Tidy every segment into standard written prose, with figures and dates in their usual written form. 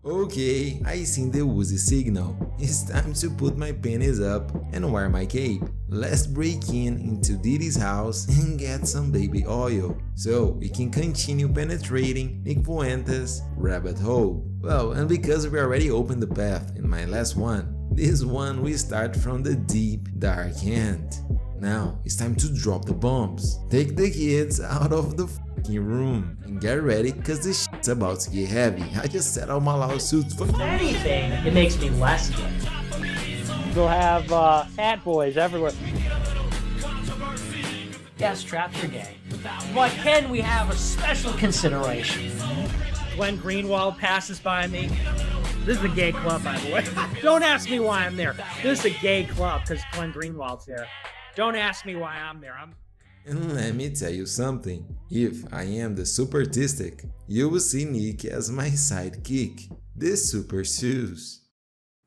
Okay, I seen the Woozy signal. It's time to put my panties up and wear my cape. Let's break into Diddy's house and get some baby oil, so we can continue penetrating Nick Fuentes' rabbit hole. Well, and because we already opened the path in my last one, this one we start from the deep, dark end. Now, it's time to drop the bombs. Take the kids out of the room and get ready, cause this shit's about to get heavy. I just set out my lawsuits for anything. It makes me less gay. We'll have cat boys everywhere. Yes, traps are gay. But can we have a special consideration? Glenn Greenwald passes by me. This is a gay club, by the way. Don't ask me why I'm there. This is a gay club because Glenn Greenwald's there. Don't ask me why I'm there. And let me tell you something, if I am the super artistic, you will see Nick as my sidekick, the super shoes.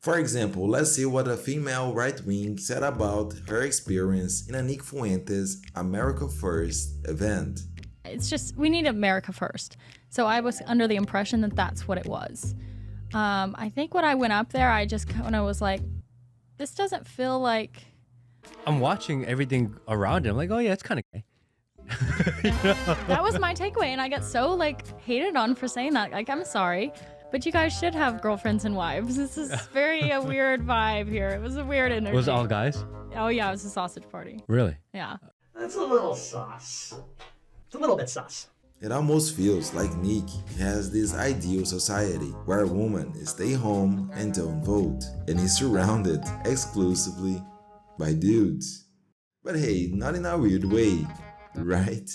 For example, let's see what a female right-wing said about her experience in a Nick Fuentes America First event. It's just, we need America first. So I was under the impression that that's what it was. I think when I went up there, I just kind of was like, this doesn't feel like... I'm watching everything around it. I'm like, oh yeah, it's kind of gay. That was my takeaway, and I got so hated on for saying that. I'm sorry, but you guys should have girlfriends and wives. This is very a weird vibe here. It was a weird energy. Was it all guys? Oh yeah, it was a sausage party. Really? Yeah. That's a little sus. It's a little bit sus. It almost feels like Nick has this ideal society where women stay home and don't vote, and is surrounded exclusively by dudes. But hey, not in a weird way, right?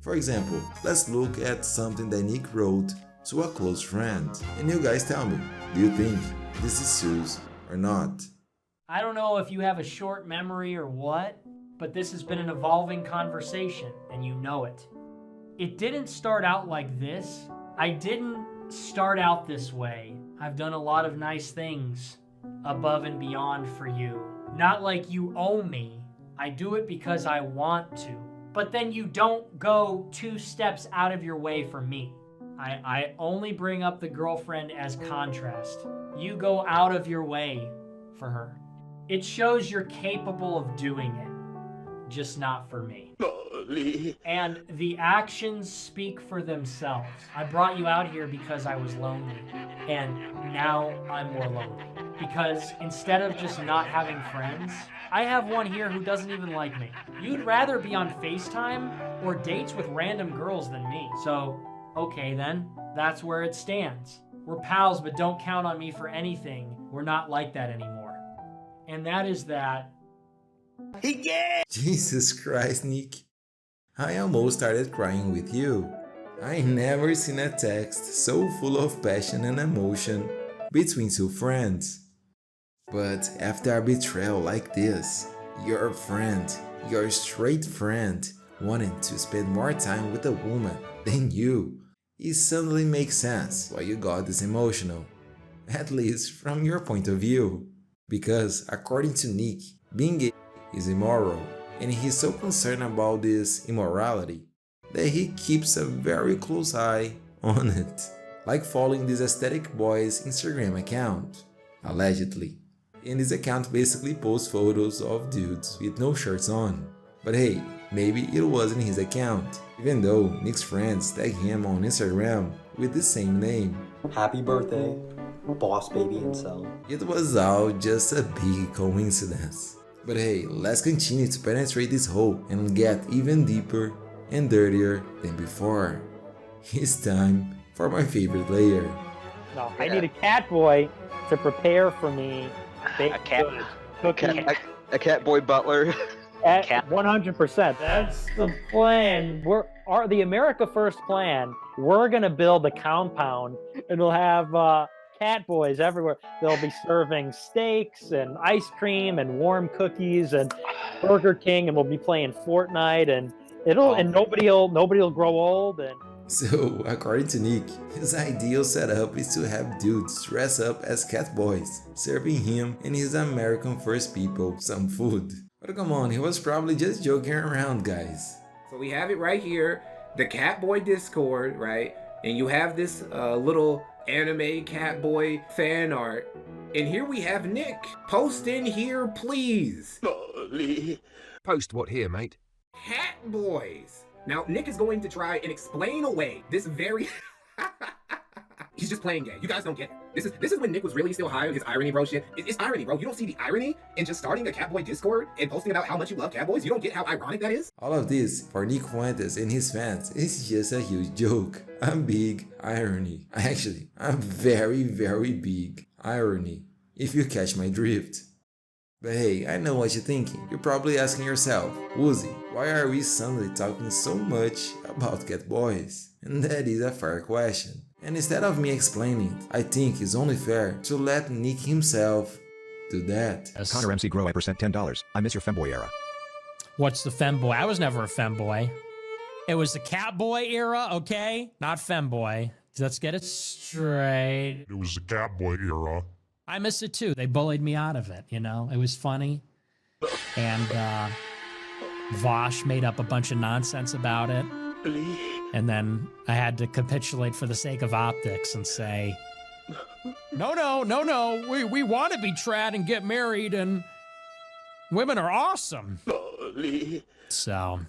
For example, let's look at something that Nick wrote to a close friend. And you guys tell me, do you think this is serious or not? I don't know if you have a short memory or what, but this has been an evolving conversation, and you know it. It didn't start out like this. I didn't start out this way. I've done a lot of nice things above and beyond for you. Not like you owe me. I do it because I want to. But then you don't go 2 steps out of your way for me. I only bring up the girlfriend as contrast. You go out of your way for her. It shows you're capable of doing it, just not for me. And the actions speak for themselves. I brought you out here because I was lonely, and now I'm more lonely. Because instead of just not having friends, I have one here who doesn't even like me. You'd rather be on FaceTime or dates with random girls than me. So, okay then, that's where it stands. We're pals, but don't count on me for anything. We're not like that anymore. And that is that. Jesus Christ, Nick. I almost started crying with you. I never seen a text so full of passion and emotion between 2 friends. But after a betrayal like this, your friend, your straight friend, wanting to spend more time with a woman than you, it suddenly makes sense why you got this emotional. At least from your point of view. Because according to Nick, being gay is immoral, and he's so concerned about this immorality that he keeps a very close eye on it. Like following this aesthetic boy's Instagram account, allegedly. And this account basically posts photos of dudes with no shirts on. But hey, maybe it wasn't his account, even though Nick's friends tag him on Instagram with the same name. Happy birthday, boss baby incel. It was all just a big coincidence. But hey, let's continue to penetrate this hole and get even deeper and dirtier than before. It's time for my favorite layer. No, I need a cat boy to prepare for me. A cat boy butler. At 100%. That's the plan. The America First plan. We're gonna build a compound, and we'll have cat boys everywhere. They'll be serving steaks and ice cream and warm cookies and Burger King, and we'll be playing Fortnite, and nobody'll grow old. And so, according to Nick, his ideal setup is to have dudes dress up as cat boys, serving him and his American First people some food. But come on, he was probably just joking around, guys. So we have it right here, the Catboy Discord, right? And you have this little anime Catboy fan art. And here we have Nick. Post in here, please. Post what here, mate? Catboys. Now, Nick is going to try and explain away this very... He's just playing gay. You guys don't get it. This is when Nick was really still high on his irony, bro shit. It's irony, bro. You don't see the irony in just starting a Catboy Discord and posting about how much you love Catboys? You don't get how ironic that is? All of this, for Nick Fuentes and his fans, is just a huge joke. I'm big irony. I'm very, very big irony, if you catch my drift. But hey, I know what you're thinking. You're probably asking yourself, Woozy, why are we suddenly talking so much about Catboys? And that is a fair question. And instead of me explaining it, I think it's only fair to let Nick himself do that. Connor MC Grow, I percent $10. I miss your femboy era. What's the femboy? I was never a femboy. It was the Catboy era, okay? Not femboy. Let's get it straight. It was the Catboy era. I miss it too. They bullied me out of it, you know? It was funny. And Vosh made up a bunch of nonsense about it. And then I had to capitulate for the sake of optics and say, no, we want to be trad and get married and women are awesome. So,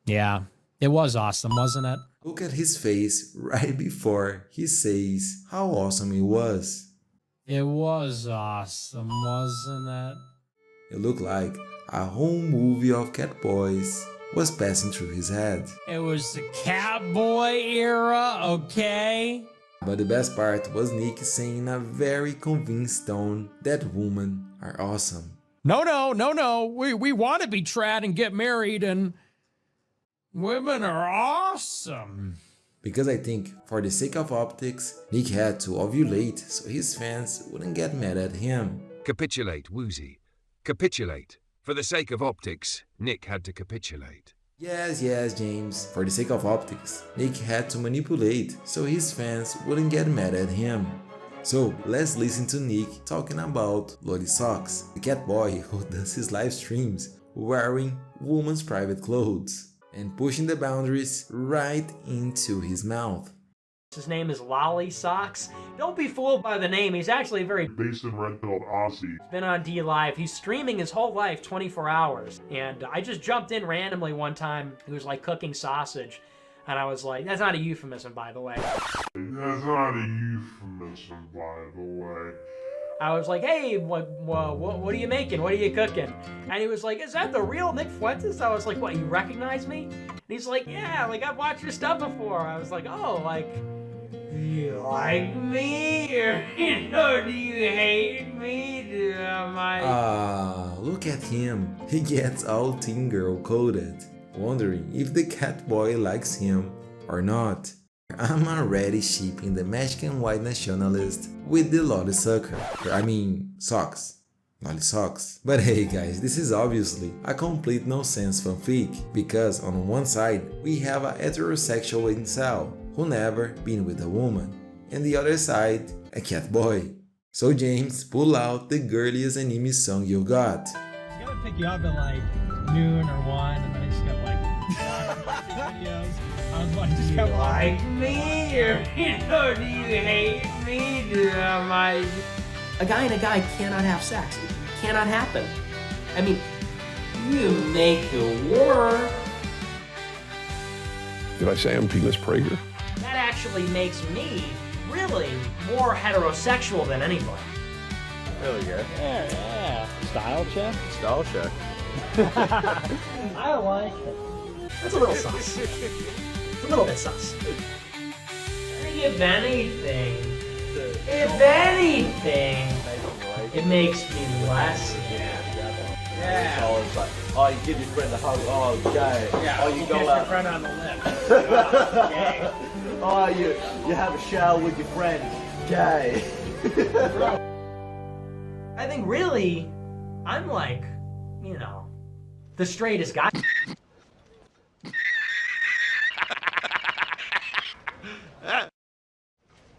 yeah, it was awesome, wasn't it? Look at his face right before he says how awesome it was. It was awesome, wasn't it? It looked like a whole movie of Catboys was passing through his head. It was the Catboy era, okay? But the best part was Nick saying in a very convinced tone that women are awesome. No, we want to be trad and get married and women are awesome. Because I think, for the sake of optics, Nick had to ovulate so his fans wouldn't get mad at him. Capitulate, Woozy. Capitulate. For the sake of optics, Nick had to capitulate. Yes, James. For the sake of optics, Nick had to manipulate so his fans wouldn't get mad at him. So, let's listen to Nick talking about Lolly Socks, the Catboy who does his live streams wearing women's private clothes and pushing the boundaries right into his mouth. His name is Lolly Socks. Don't be fooled by the name. He's actually very based in Redfield, Aussie. He's been on D Live. He's streaming his whole life 24 hours. And I just jumped in randomly one time. He was like cooking sausage. And I was like, that's not a euphemism, by the way. That's not a euphemism, by the way. I was like, hey, what are you making? What are you cooking? And he was like, is that the real Nick Fuentes? I was like, what, you recognize me? And he's like, yeah, like I've watched your stuff before. I was like, oh, like, you like me? Or, you know, do you hate me? Look at him. He gets all teen girl coded, wondering if the Catboy likes him or not. I'm already shipping the Mexican white nationalist with the Lolly Sucker. Socks. Lolly Socks. But hey guys, this is obviously a complete no-sense fanfic, because on one side we have a heterosexual incel who never been with a woman, and the other side, a Catboy. So James, pull out the girliest anime song you got. I'm gonna pick you up at like noon or 1, and then I just got like videos. I was like, just got like me, or you know, do you hate me? A guy and a guy cannot have sex. It cannot happen. I mean, you make it work. Did I say I'm penis Prager? That actually makes me really more heterosexual than anybody. Hell yeah. Yeah. Style check? Style check. I like it. That's a little sus. It's a little bit sus. If anything, it makes me less. Yeah. Oh, it's like, oh, you give your friend a hug. Oh, gay. Yeah. Oh, you go kiss out. your friend on the lip. Oh, you have a shower with your friend. Gay. I think really, I'm like, you know, the straightest guy.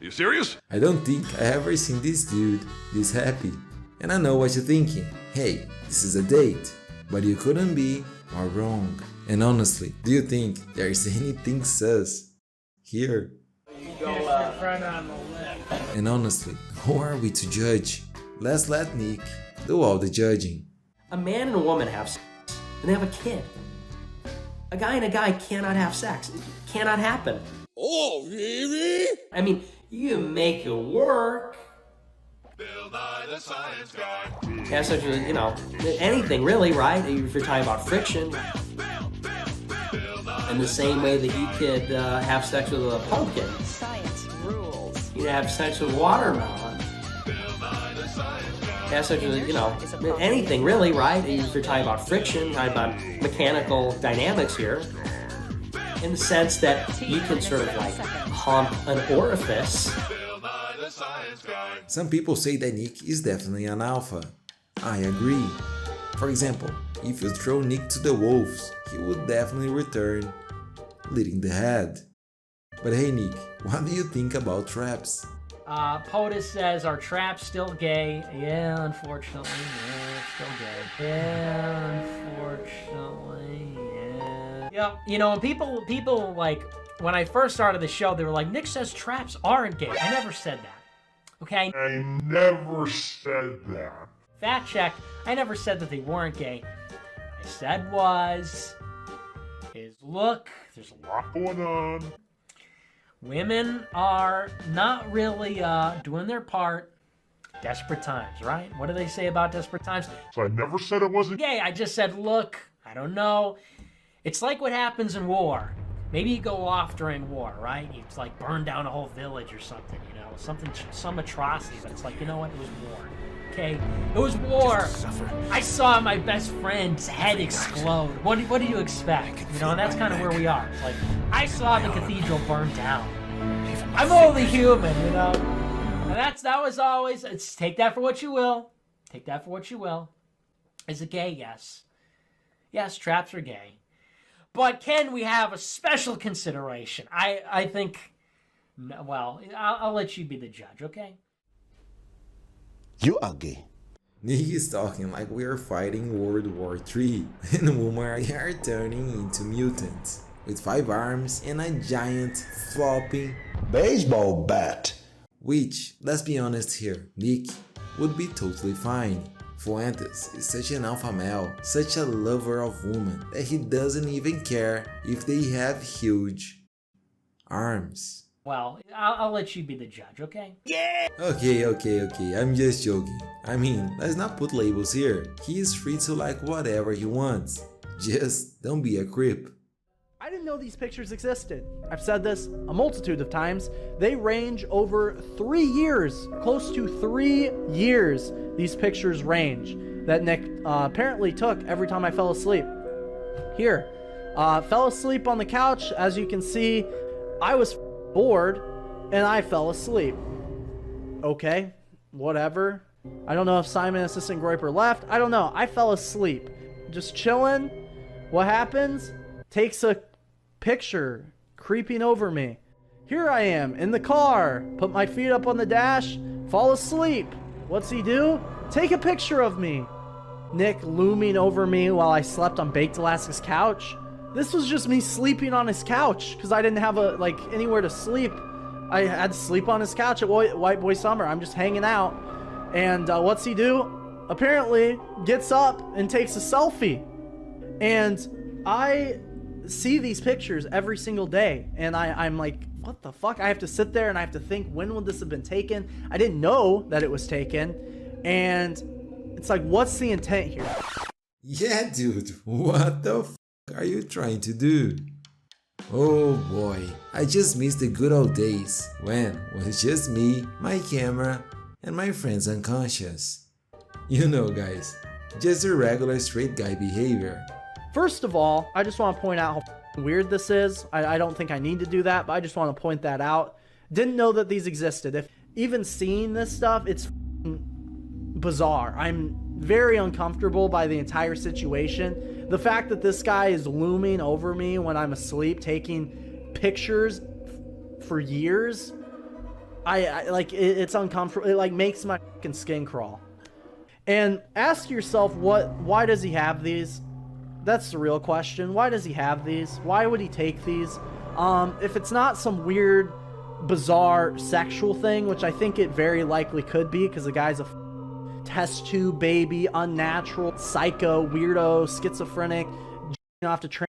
You serious? I don't think I ever seen this dude this happy. And I know what you're thinking. Hey, this is a date. But you couldn't be more wrong. And honestly, do you think there's anything sus here? You go out. right on the lip. And honestly, who are we to judge? Let's let Nick do all the judging. A man and a woman have sex, and they have a kid. A guy and a guy cannot have sex. It cannot happen. Oh, really? I mean, you can make it work. Bill Nye the Science Guy. Yeah, such as, you know, anything really, right? If you're talking about friction. In the same way that you could have sex with a pumpkin. Science rules. You could have sex with a watermelon. Yeah, such as, you know, anything really, right? If you're talking about friction, talking about mechanical dynamics here. In the sense that you can sort of like pump an orifice. Some people say that Nick is definitely an alpha. I agree. For example, if you throw Nick to the wolves, he would definitely return, leading the head. But hey Nick, what do you think about traps? POTUS says, are traps still gay? Yeah, unfortunately. Yeah, it's still gay. Yeah, unfortunately. Yeah. Yep. You know, people like, when I first started the show, they were like, Nick says traps aren't gay. I never said that. Okay? I never said that. Fact check. I never said that they weren't gay. I said was, is look, there's a lot going on. Women are not really doing their part. Desperate times, right? What do they say about desperate times? So I never said it wasn't gay. I just said, look, I don't know. It's like what happens in war. Maybe you go off during war, right? You like burn down a whole village or something, you know, some atrocity. But it's like, you know what? It was war. Okay, it was war. I saw my best friend's head explode. What do you expect? You know, and that's kind of where we are. It's like, I saw the cathedral burn down. I'm only human, you know. And that was always. It's take that for what you will. Take that for what you will. Is it gay? Yes. Yes, traps are gay. But can we have a special consideration? I think. Well, I'll let you be the judge. Okay. You are gay. Nick is talking like we are fighting World War III, and women are turning into mutants, with 5 arms and a giant flopping baseball bat. Which, let's be honest here, Nick would be totally fine. Fuentes is such an alpha male, such a lover of women, that he doesn't even care if they have huge arms. Well, I'll let you be the judge, okay? Yeah! Okay, I'm just joking. I mean, let's not put labels here. He is free to like whatever he wants. Just don't be a creep. I didn't know these pictures existed. I've said this a multitude of times. They range over 3 years, close to 3 years, these pictures range, that Nick apparently took every time I fell asleep. Here, fell asleep on the couch. As you can see, I was bored and I fell asleep. Okay, whatever. I don't know if Simon Assistant Groiper left. I don't know. I fell asleep. Just chilling. What happens? Takes a picture creeping over me. Here I am in the car. Put my feet up on the dash. Fall asleep. What's he do? Take a picture of me. Nick looming over me while I slept on Baked Alaska's couch. This was just me sleeping on his couch because I didn't have anywhere to sleep. I had to sleep on his couch at White Boy Summer. I'm just hanging out. And what's he do? Apparently gets up and takes a selfie. And I see these pictures every single day. And I'm like, what the fuck? I have to sit there and I have to think, when would this have been taken? I didn't know that it was taken. And it's like, what's the intent here? Yeah, dude. What the f are you trying to do? Oh boy, I just miss the good old days when it was just me, my camera, and my friends unconscious. You know guys, just a regular straight guy behavior. First of all, I just want to point out how weird this is. I don't think I need to do that, but I just want to point that out. Didn't know that these existed. If even seeing this stuff, it's bizarre. I'm very uncomfortable by the entire situation. The fact that this guy is looming over me when I'm asleep, taking pictures for years, I like it's uncomfortable. It like makes my fucking skin crawl. And ask yourself, why does he have these? That's the real question. Why does he have these? Why would he take these? If it's not some weird bizarre sexual thing, which I think it very likely could be because the guy's a test tube baby, unnatural, psycho, weirdo, schizophrenic, off to train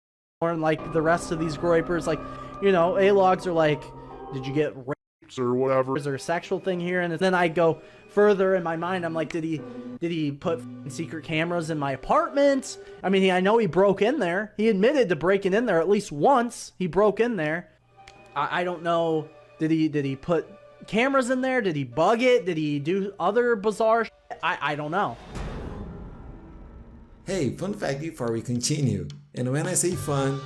like the rest of these groypers. Like, you know, A-logs are like, did you get raped or whatever? Is there a sexual thing here? And then I go further in my mind. I'm like, did he put secret cameras in my apartment? I mean, I know he broke in there. He admitted to breaking in there at least once. He broke in there. I don't know. Did he put cameras in there? Did he bug it? Did he do other bizarre shit? I don't know. Hey, fun fact before we continue. And when I say fun,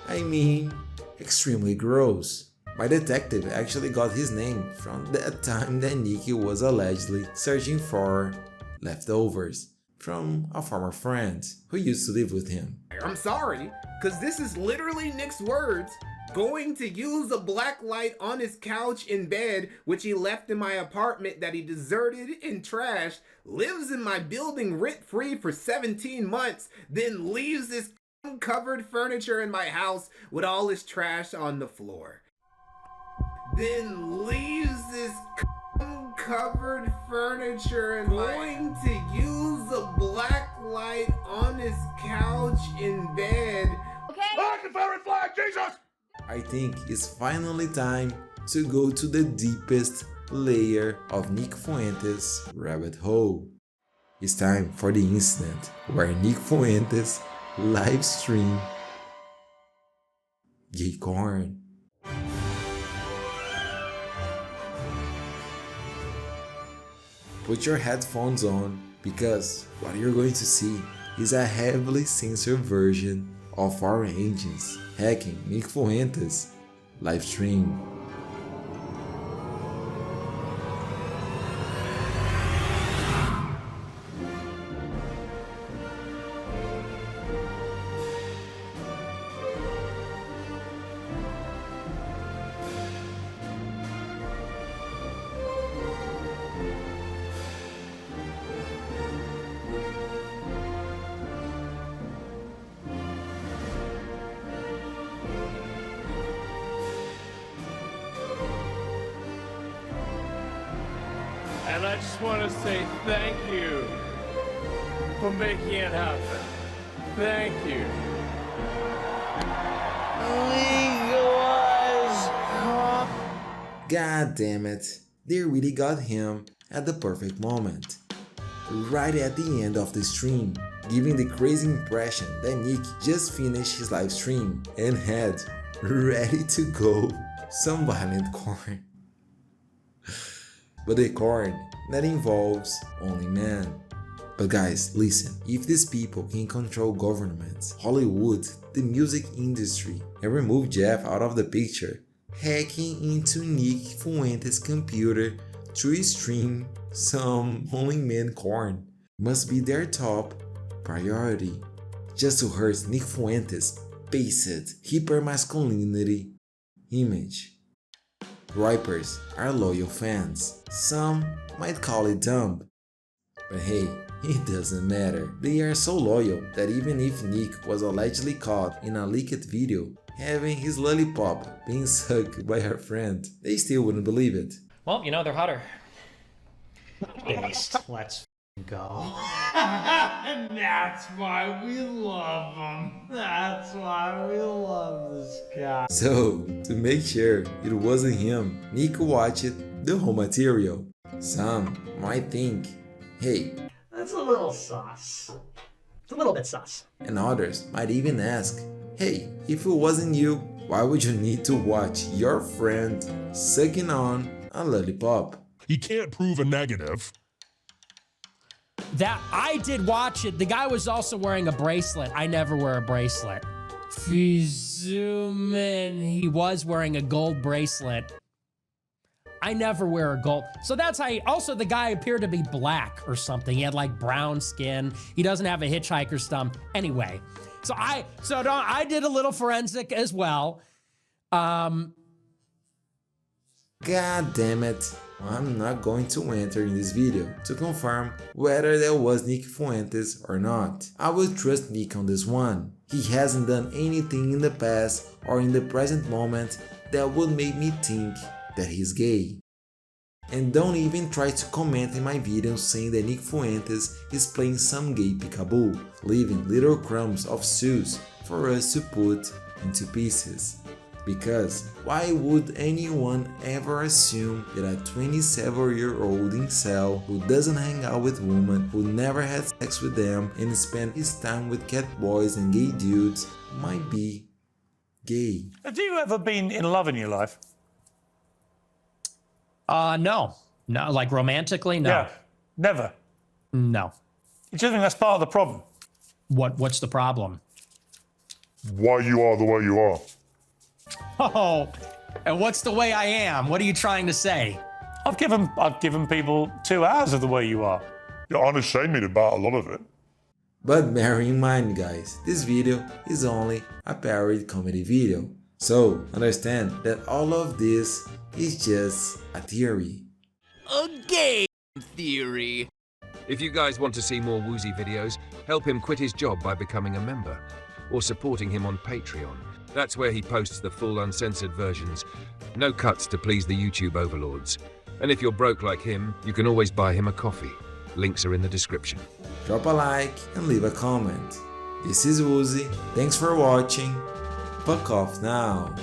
I mean extremely gross. My detective actually got his name from that time that Nicky was allegedly searching for leftovers from a former friend who used to live with him. I'm sorry, because this is literally Nick's words. Going to use a black light on his couch in bed, which he left in my apartment that he deserted and trashed, lives in my building rent-free for 17 months, then leaves this covered furniture in my house with all his trash on the floor. Then leaves this covered furniture and going to use a black light on his couch in bed. Okay. Confederate flag, Jesus! I think it's finally time to go to the deepest layer of Nick Fuentes' rabbit hole. It's time for the incident where Nick Fuentes live streamed gay corn. Put your headphones on because what you're going to see is a heavily censored version of our agents hacking Nick Fuentes' live stream. And I just want to say thank you for making it happen. Thank you. God damn it, they really got him at the perfect moment. Right at the end of the stream, giving the crazy impression that Nick just finished his live stream and had ready to go some violent corn. But the corn that involves only men. But guys, listen, if these people can control governments, Hollywood, the music industry, and remove Jeff out of the picture, hacking into Nick Fuentes' computer to stream some only men corn must be their top priority. Just to hurt Nick Fuentes' based hypermasculinity image. Groypers are loyal fans. Some might call it dumb. But hey, it doesn't matter. They are so loyal that even if Nick was allegedly caught in a leaked video having his lollipop being sucked by her friend, they still wouldn't believe it. Well, you know, they're hotter. Based. Let's go. And that's why we love him. That's why we love this guy. So, to make sure it wasn't him, Nick watched the whole material. Some might think, hey, That's a little sus. It's a little bit sus. and others might even ask, hey, if it wasn't you, why would you need to watch your friend sucking on a lollipop? You can't prove a negative. That I did watch it. The guy was also wearing a bracelet. I never wear a bracelet. If you zoom in, he was wearing a gold bracelet. I never wear a gold. So that's how also the guy appeared to be black or something. He had like brown skin. He doesn't have a hitchhiker's thumb. Anyway, I did a little forensic as well. God damn it. I'm not going to enter in this video to confirm whether that was Nick Fuentes or not. I will trust Nick on this one. He hasn't done anything in the past or in the present moment that would make me think that he's gay. And don't even try to comment in my video saying that Nick Fuentes is playing some gay peekaboo, leaving little crumbs of stews for us to put into pieces. Because why would anyone ever assume that a 27-year-old incel who doesn't hang out with women, who never had sex with them and spent his time with cat boys and gay dudes might be gay? Have you ever been in love in your life? No. No, like romantically, no. Yeah, never. No. Do you think that's part of the problem? What's the problem? Why you are the way you are. Oh, and what's the way I am? What are you trying to say? I've given people 2 hours of the way you are. You're unashamed about a lot of it. But bear in mind, guys, this video is only a parody comedy video. So understand that all of this is just a theory. A game theory. If you guys want to see more Woozy videos, help him quit his job by becoming a member or supporting him on Patreon. That's where he posts the full uncensored versions. No cuts to please the YouTube overlords. And if you're broke like him, you can always buy him a coffee. Links are in the description. Drop a like and leave a comment. This is Woozy. Thanks for watching. Fuck off now.